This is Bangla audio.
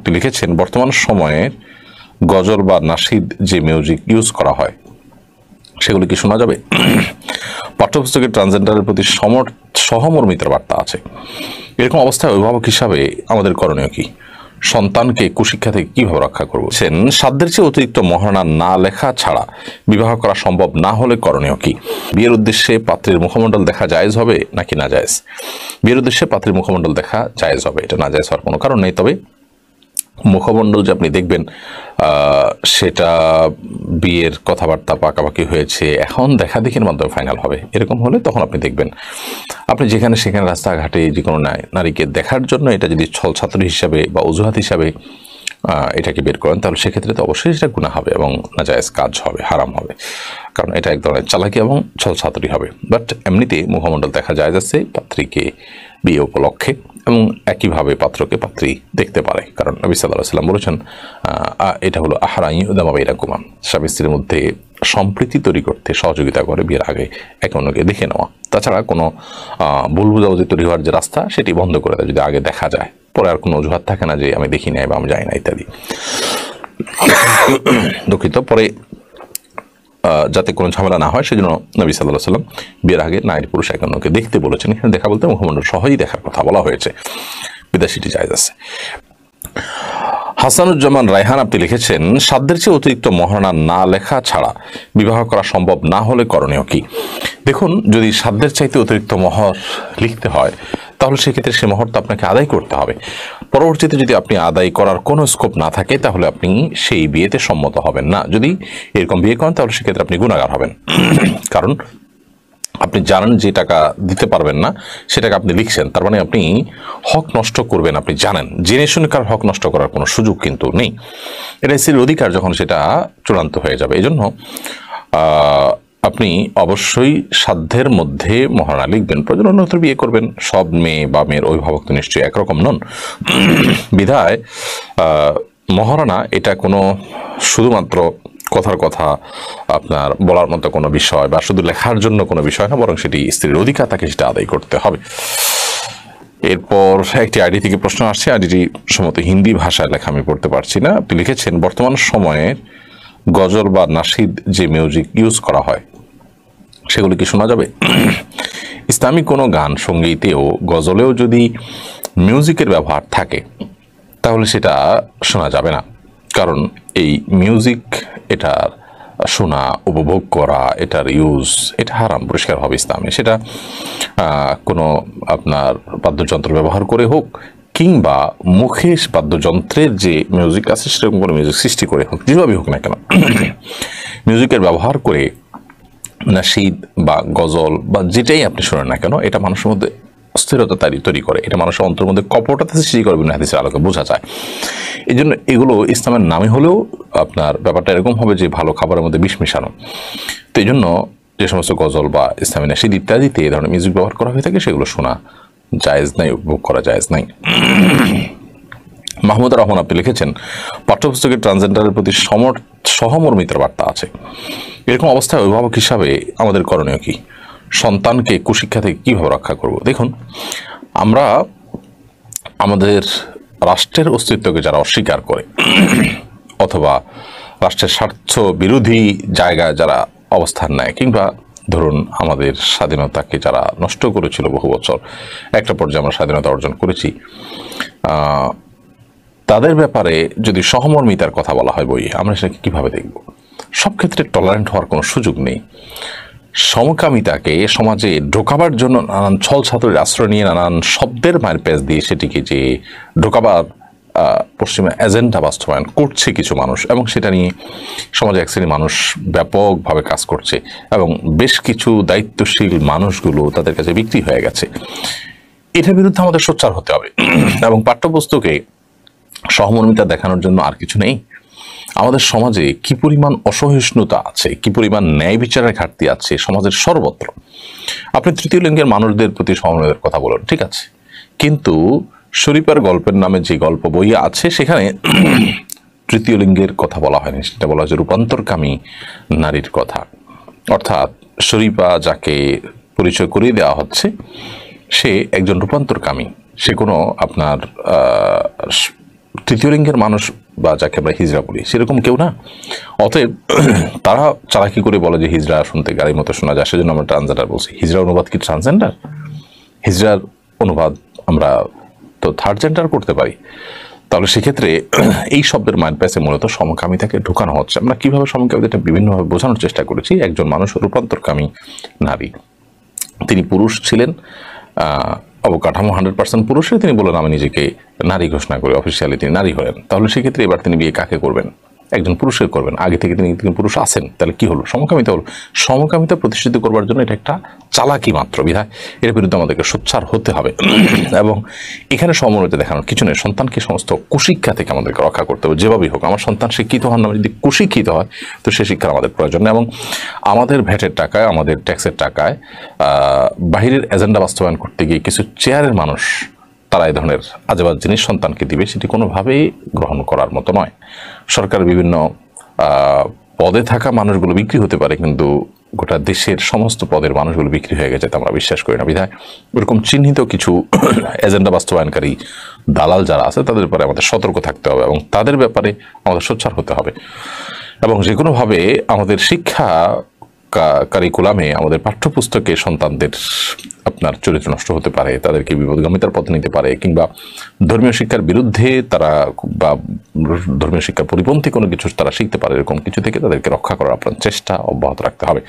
আপনি লিখেছেন বর্তমান সময়ে গজল বা নাশিদ যে মিউজিক ইউজ করা হয় সেগুলো কি শোনা যাবে? পাঠ্যপুস্তকের ট্রান্সজেন্ডারের প্রতি সহমর্মিতার বার্তা আছে। এরকম অবস্থায় অভিভাবক হিসাবে আমাদের করণীয় কি? সন্তানকে কুশিক্ষা থেকে কিভাবে রক্ষা করবো? সাধ্যের চেয়ে অতিরিক্ত মহারণা না লেখা ছাড়া বিবাহ করা সম্ভব না হলে করণীয় কি? বিয়ের উদ্দেশ্যে পাত্রের মুখমণ্ডল দেখা জায়েজ হবে নাকি না জায়েজ? বিয়ের উদ্দেশ্যে পাত্রের মুখমণ্ডল দেখা জায়েজ হবে, এটা না জায়েজ হওয়ার কোনো কারণ নেই। তবে মুখমণ্ডল যে আপনি দেখবেন সেটা বিয়ের কথাবার্তা পাকাপাকি হয়েছে, এখন দেখা দেখির মাধ্যমে ফাইনাল হবে, এরকম হলে তখন আপনি দেখবেন। আপনি যেখানে সেখানে রাস্তাঘাটে যে কোনো নারীকে দেখার জন্য এটা যদি ছল ছাত্রী হিসাবে বা অজুহাত হিসাবে এটাকে বের করেন, তাহলে সেক্ষেত্রে তো অবশ্যই সেটা গুনাহ হবে এবং নাজায়েজ কাজ হবে, হারাম হবে, কারণ এটা এক ধরনের চালাকি এবং ছল ছাত্রী হবে। বাট এমনিতে মুখমণ্ডল দেখা যায় যাচ্ছে পাত্রীকে বিয়ে উপলক্ষে, এবং একইভাবে পাত্রকে পাত্রী দেখতে পারে, কারণ নবী সাল্লাল্লাহু আলাইহি ওয়াসাল্লাম বলেছেন এটা হলো আহরাই উদামা বাইনাকুমা, স্বামী স্ত্রীর মধ্যে সম্প্রীতি তৈরি করতে সহযোগিতা করে বিয়ের আগে একে অন্যকে দেখে নেওয়া। তাছাড়া কোনো ভুল বুঝাবুঝি তৈরি হওয়ার যে রাস্তা সেটি বন্ধ করে দেয় যদি আগে দেখা যায়, পরে আর কোনো অজুহাত থাকে না যে আমি দেখি নাই বা আমি যাই না ইত্যাদি। দুঃখিত। পরে যাতে কোনো ঝামেলা না হয় সেজন্য নবী সাল্লাল্লাহু আলাইহি ওয়াসাল্লাম বিয়ের আগে নারী পুরুষ একে অন্যকে দেখতে বলেছেন। এখানে দেখা বলতে মুখমণ্ডল সহই দেখার কথা বলা হয়েছে, বিদেশিটি জায়েজ আছে। হাসানুজ্জামান রায়হান আপনি লিখেছেন সাধ্যের চেয়ে অতিরিক্ত মহারণা না লেখা ছাড়া বিবাহ করা সম্ভব না হলে করণীয় কি? দেখুন, যদি সাধ্যের চাইতে অতিরিক্ত মহর লিখতে হয় তাহলে সেক্ষেত্রে সে মহর তো আপনাকে আদায় করতে হবে। পরবর্তীতে যদি আপনি আদায় করার কোনো স্কোপ না থাকে তাহলে আপনি সেই বিয়েতে সম্মত হবেন না। যদি এরকম বিয়ে করেন তাহলে সেক্ষেত্রে আপনি গুনাহগার হবেন, কারণ আপনি জানেন যে টাকা দিতে পারবেন না, সেটাকে আপনি লিখছেন, তার মানে আপনি হক নষ্ট করবেন। আপনি জানেন, জেনে শুনে কার হক নষ্ট করার কোনো সুযোগ কিন্তু নেই। এটা স্ত্রীর অধিকার যখন সেটা চূড়ান্ত হয়ে যাবে। এই জন্য আপনি অবশ্যই সাধ্যের মধ্যে মহারণা লিখবেন। প্রয়োজন অন্যত্র বিয়ে করবেন। সব মেয়ে বা মেয়ের অভিভাবক তো নিশ্চয়ই একরকম নন, বিধায় মহারণা এটা কোনো শুধুমাত্র কথার কথা আপনার বলার মতো কোনো বিষয় বা শুধু লেখার জন্য কোনো বিষয় না, বরং সেটি স্ত্রীর অধিকার, তাকে সেটা আদায় করতে হবে। এরপর একটি আইডি থেকে প্রশ্ন আসছে, আইডিটি সম্ভবত হিন্দি ভাষায় লেখা, আমি পড়তে পারছি না। আপনি লিখেছেন বর্তমান সময়ে গজল বা নাশিদ যে মিউজিক ইউজ করা হয় সেগুলো কি শোনা যাবে? ইসলামিক কোনো গান সঙ্গীতেও গজলেও যদি মিউজিকের ব্যবহার থাকে তাহলে সেটা শোনা যাবে না, কারণ এই মিউজিক, এটার শোনা, উপভোগ করা, এটার ইউজ, এটা হারাম, পরিষ্কার হবে ইসলামে। সেটা কোনো আপনার বাদ্যযন্ত্র ব্যবহার করে হোক কিংবা মুখে বাদ্যযন্ত্রের যে মিউজিক আছে সেরকম কোনো মিউজিক সৃষ্টি করে হোক, যেভাবে হোক না কেন, মিউজিকের ব্যবহার করে নাশিদ বা গজল বা যেটাই আপনি শোনেন না কেন, এটা মানুষের মধ্যে অস্থিরতা তৈরি করে, এটা মানুষের অন্তরের মধ্যে কপটতা সৃষ্টি করবে না, হাদিসের আলোকে বোঝা যায়। এই জন্য এগুলো ইসলামের নামে হলেও আপনার ব্যাপারটা এরকম হবে যে ভালো খাবারের মধ্যে বিষ মিশানো। তো এই জন্য যে সমস্ত গজল বা ইসলামী নাশিদ ইত্যাদিতে এই ধরনের মিউজিক ব্যবহার করা হয়ে থাকে সেগুলো শোনা জায়েজ নাই, উপভোগ করা জায়েজ নাই। মাহমুদ রহমান আপনি লিখেছেন পাঠ্যপুস্তকের ট্রান্সজেন্ডারের প্রতি সহমর্মিতার বার্তা আছে। এরকম অবস্থায় অভিভাবক হিসাবে আমাদের করণীয় কি? সন্তানকে কুশিক্ষা থেকে কিভাবে রক্ষা করব? দেখুন, আমরা আমাদের রাষ্ট্রের অস্তিত্বকে যারা অস্বীকার করে অথবা রাষ্ট্রের স্বার্থ বিরোধী জায়গায় যারা অবস্থান নেয়, কিংবা ধরুন আমাদের স্বাধীনতাকে যারা নষ্ট করেছিল বহু বছর, একটা পর্যায়ে আমরা স্বাধীনতা অর্জন করেছি, তাদের ব্যাপারে যদি সহমর্মিতার কথা বলা হয় বইয়ে, আমরা সেটাকে কীভাবে দেখব? সব ক্ষেত্রে টলারেন্ট হওয়ার কোনো সুযোগ নেই। সমকামিতাকে সমাজে ঢোকাবার জন্য নানান ছল ছাত্রের আশ্রয় নিয়ে নানান শব্দের মায়ের পেঁচ দিয়ে সেটিকে যে ঢোকাবার পশ্চিমা এজেন্ডা বাস্তবায়ন করছে কিছু মানুষ, এবং সেটা নিয়ে সমাজে এক শ্রেণীর মানুষ ব্যাপকভাবে কাজ করছে, এবং বেশ কিছু দায়িত্বশীল মানুষগুলো তাদের কাছে বিক্রি হয়ে গেছে। এটার বিরুদ্ধে আমাদের সোচ্চার হতে হবে, এবং পাঠ্যপুস্তকে সহমর্মিতা দেখানোর জন্য আর কিছু নেই। আমাদের সমাজে কি পরিমাণ অসহিষ্ণুতা আছে, কি পরিমাণ ন্যায় বিচারের ঘাটতি আছে সমাজের সর্বত্র। আপনি তৃতীয় লিঙ্গের মানুষদের প্রতি সহমর্মিতার কথা বলেন, ঠিক আছে, কিন্তু শরীফের গল্পের নামে যে গল্প বই আছে সেখানে তৃতীয় লিঙ্গের কথা বলা হয়নি, সেটা বলা হয়েছে রূপান্তরকামী নারীর কথা। অর্থাৎ শরীফা যাকে পরিচয় করিয়ে দেওয়া হচ্ছে সে একজন রূপান্তরকামী, সে কোনো আপনার তৃতীয় লিঙ্গের মানুষ বা যাকে আমরা হিজড়া বলি সেরকম কেউ না। অতএব তারা চালাকি করে বলে যে হিজড়া শুনতে গাড়ির মতো শোনা যায়, সেজন্য আমরা ট্রান্সজেন্ডার বলছি। হিজড়ার অনুবাদ কি ট্রান্সজেন্ডার? হিজড়ার অনুবাদ আমরা তো থার্ড জেন্ডার করতে পারি। তাহলে সেক্ষেত্রে এই শব্দের মাইন্ড প্যাসে মূলত সমকামিতাকে ঢুকানো হচ্ছে। আমরা কিভাবে সমকামিতাটা বিভিন্নভাবে বোঝানোর চেষ্টা করেছি। একজন মানুষ রূপান্তরকামী নারী, তিনি পুরুষ ছিলেন, অবকাঠামো 100% পুরুষের, তিনি বলেন আমি নিজেকে নারী ঘোষণা করি, অফিসিয়ালি তিনি নারী হলেন। তাহলে সেক্ষেত্রে এবার তিনি বিয়ে কাকে করবেন? একজন পুরুষের করবেন। আগে থেকে তিনি পুরুষ আছেন, তাহলে কি হলো? সমকামিতা হলো। সমকামিতা প্রতিষ্ঠিত করবার জন্য এটা একটা চালাকি মাত্র, বিধায় এর বিরুদ্ধে আমাদেরকে সোচ্চার হতে হবে। এবং এখানে সমন্বয়তা দেখানোর কিছু নেই। সন্তানকে সমস্ত কুশিক্ষা থেকে আমাদেরকে রক্ষা করতে হবে, যেভাবেই হোক। আমার সন্তান শিক্ষিত হন না, যদি কুশিক্ষিত হয় তো সে শিক্ষার আমাদের প্রয়োজন নেই। এবং আমাদের ভ্যাটের টাকায়, আমাদের ট্যাক্সের টাকায় বাহিরের এজেন্ডা বাস্তবায়ন করতে গিয়ে কিছু চেয়ারের মানুষ তারা এই ধরনের আজেবাজ জিনিস সন্তানকে দিবে, সেটি কোনোভাবেই গ্রহণ করার মতো নয়। সরকারের বিভিন্ন পদে থাকা মানুষগুলো বিক্রি হতে পারে, কিন্তু গোটা দেশের সমস্ত পদের মানুষগুলো বিক্রি হয়ে গেছে তা আমরা বিশ্বাস করি না। বিধায় এরকম চিহ্নিত কিছু এজেন্ডা বাস্তবায়নকারী দালাল যারা আছে তাদের ব্যাপারে আমাদের সতর্ক থাকতে হবে এবং তাদের ব্যাপারে আমাদের সোচ্চার হতে হবে। এবং যে কোনোভাবে আমাদের শিক্ষা কারিকুলামে, আমাদের পাঠ্যপুস্তকে সন্তানদের আপনার চরিত্র নষ্ট হতে পারে, তাদেরকে বিপদগামিতার পথে নিতে পারে, কিংবা ধর্মীয় শিক্ষার বিরুদ্ধে তারা বা ধর্মীয় শিক্ষার পরিপন্থী কোনো কিছু তারা শিখতে পারে, এরকম কিছু থেকে তাদেরকে রক্ষা করার আপনার চেষ্টা অব্যাহত রাখতে হবে।